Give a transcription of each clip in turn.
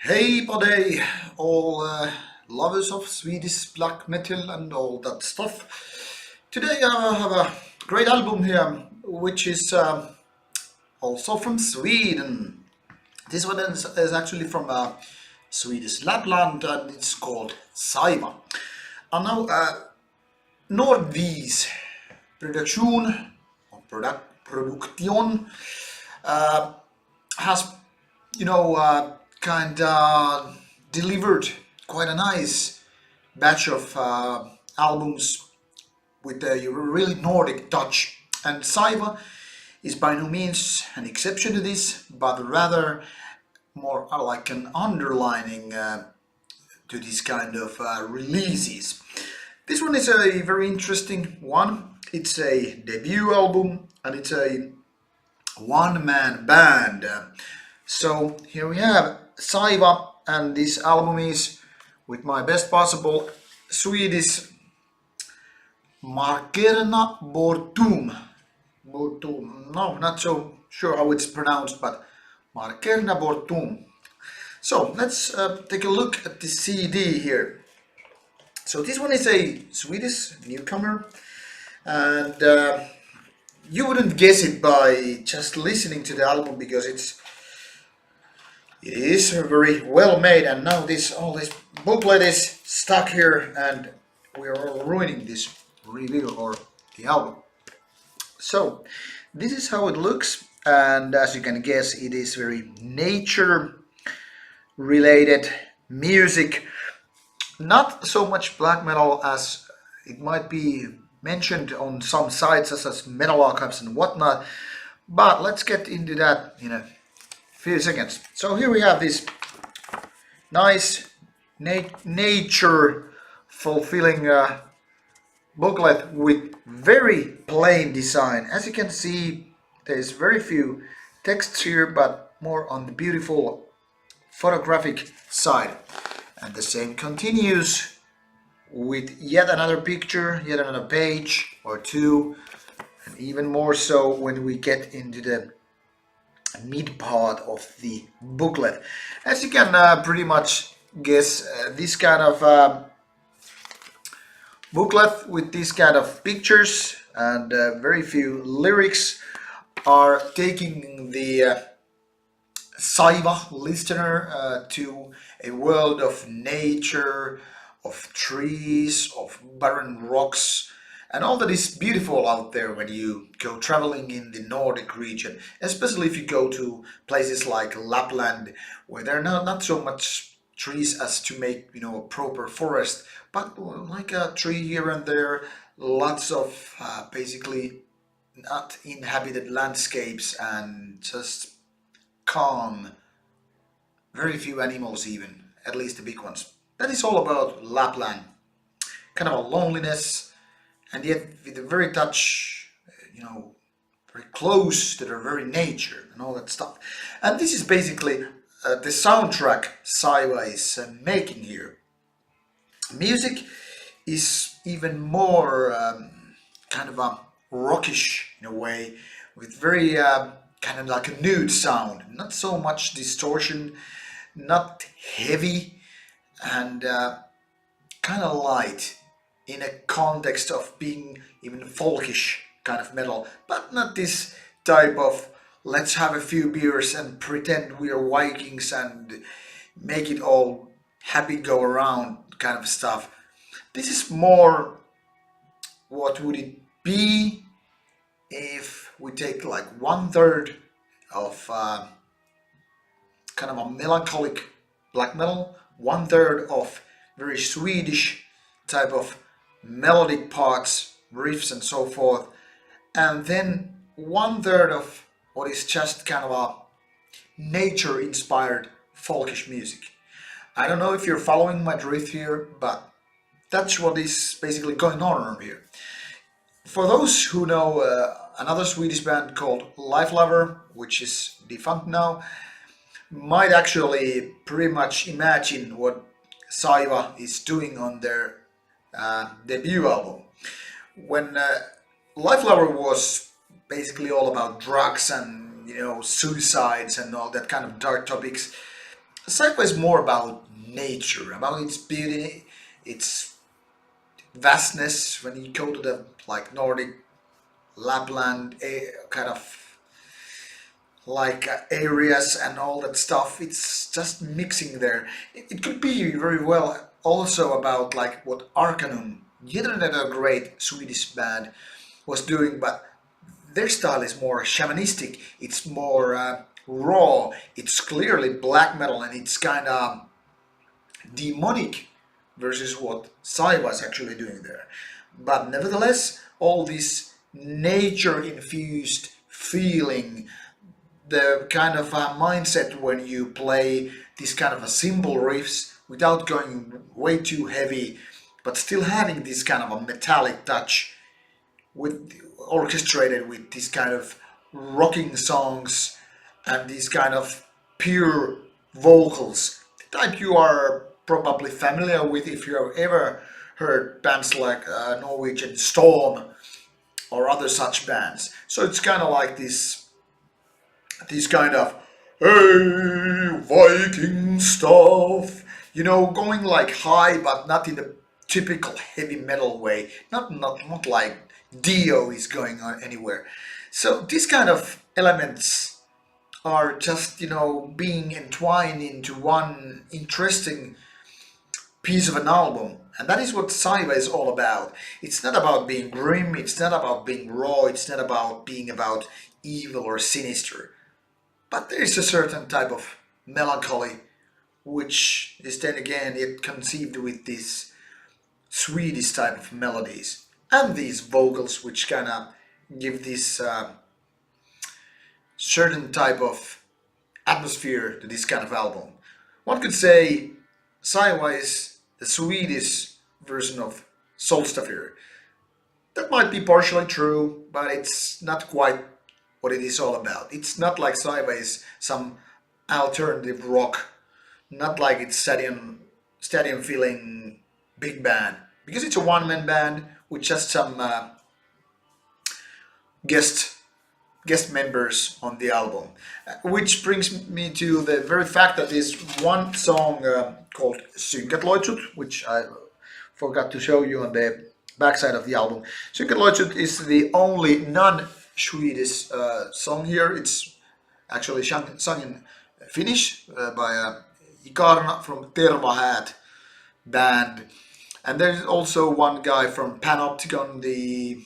Hey buddy, all lovers of Swedish black metal and all that stuff. Today I have a great album here, which is also from Sweden. This one is actually from Swedish Lapland and it's called Saiva. And now Nordvis production or production has kind of delivered quite a nice batch of albums with a really Nordic touch. And Saiva is by no means an exception to this, but rather more like an underlining to these kind of releases. This one is a very interesting one. It's a debut album and it's a one-man band. So here we have Saiva, and this album is with my best possible Swedish Markerna Bortom. Bortom. No, not so sure how it's pronounced, but Markerna Bortom. So let's take a look at the CD here. So this one is a Swedish newcomer, and you wouldn't guess it by just listening to the album because it is very well made, and now all this booklet is stuck here and we are all ruining this review or the album. So this is how it looks, and as you can guess, it is very nature related music, not so much black metal as it might be mentioned on some sites such as Metal Archives and whatnot, but let's get into that in a few seconds. So here we have this nice nature fulfilling booklet with very plain design. As you can see, there's very few texts here, but more on the beautiful photographic side. And the same continues with yet another picture, yet another page or two, and even more so when we get into the mid part of the booklet. As you can pretty much guess, this kind of booklet with this kind of pictures and very few lyrics are taking the Saiva listener to a world of nature, of trees, of barren rocks, and all that is beautiful out there when you go traveling in the Nordic region, especially if you go to places like Lapland, where there are not so much trees as to make a proper forest, but like a tree here and there, lots of basically not inhabited landscapes and just calm, very few animals even, at least the big ones. That is all about Lapland, kind of a loneliness, and yet with a very touch, very close to their very nature and all that stuff. And this is basically the soundtrack Saiva is making here. Music is even more kind of a rockish in a way, with very kind of like a nude sound, not so much distortion, not heavy, and kind of light in a context of being even folkish kind of metal, but not this type of let's have a few beers and pretend we are Vikings and make it all happy go around kind of stuff. This is more what would it be if we take like 1/3 of kind of a melancholic black metal, 1/3 of very Swedish type of melodic parts, riffs and so forth, and then 1/3 of what is just kind of a nature inspired folkish music. I don't know if you're following my drift here, but that's what is basically going on around here. For those who know another Swedish band called Life Lover, which is defunct now, might actually pretty much imagine what Saiva is doing on their debut album. When Life Lover was basically all about drugs and suicides and all that kind of dark topics, Saiva is more about nature, about its beauty, its vastness. When you go to the like Nordic Lapland kind of like areas and all that stuff, it's just mixing there. It could be very well also about like what Arcanum, yet another great Swedish band, was doing, but their style is more shamanistic. It's more raw. It's clearly black metal, and it's kind of demonic versus what Sai was actually doing there. But nevertheless, all this nature infused feeling, the kind of mindset when you play this kind of a simple riffs without going way too heavy, but still having this kind of a metallic touch, with orchestrated with this kind of rocking songs and these kind of pure vocals, the type you are probably familiar with if you have ever heard bands like Norwegian Storm or other such bands. So it's kind of like this kind of hey Viking stuff, going like high, but not in the typical heavy metal way. Not like Dio is going on anywhere. So these kind of elements are just being entwined into one interesting piece of an album. And that is what Saiva is all about. It's not about being grim, it's not about being raw, it's not about being about evil or sinister. But there is a certain type of melancholy, which is then again it conceived with these Swedish type of melodies and these vocals, which kind of give this certain type of atmosphere to this kind of album. One could say Saiva is the Swedish version of Solstafir. That might be partially true, but it's not quite what it is all about. It's not like Saiva is some alternative rock, not like it's stadium filling big band, because it's a one man band with just some guest guest members on the album, which brings me to the very fact that there's one song called Synkat, which I forgot to show you on the backside of the album. Synkat is the only non-Swedish song here. It's actually sung in Finnish by Ikarna from Tervahat band. And there's also one guy from Panopticon, the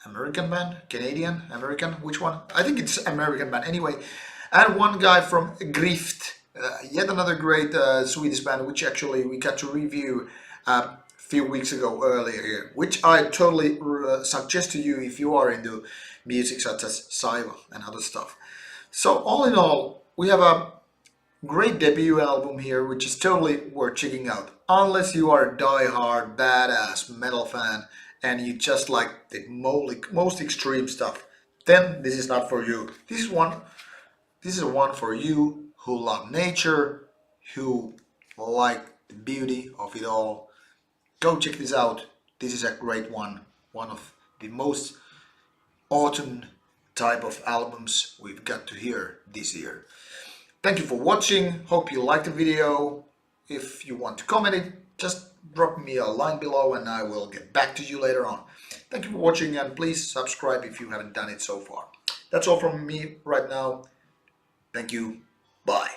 American band, Canadian, American, which one? I think it's American band anyway. And one guy from Grift, yet another great Swedish band, which actually we got to review a few weeks ago earlier here, which I totally suggest to you if you are into music such as Saiva and other stuff. So all in all, we have a great debut album here, which is totally worth checking out. Unless you are a die-hard, badass metal fan and you just like the most extreme stuff, then this is not for you. This is one for you who love nature, who like the beauty of it all. Go check this out. This is a great one. One of the most autumn type of albums we've got to hear this year. Thank you for watching. Hope you liked the video. If you want to comment it, just drop me a line below and I will get back to you later on. Thank you for watching, and please subscribe if you haven't done it so far. That's all from me right now. Thank you. Bye.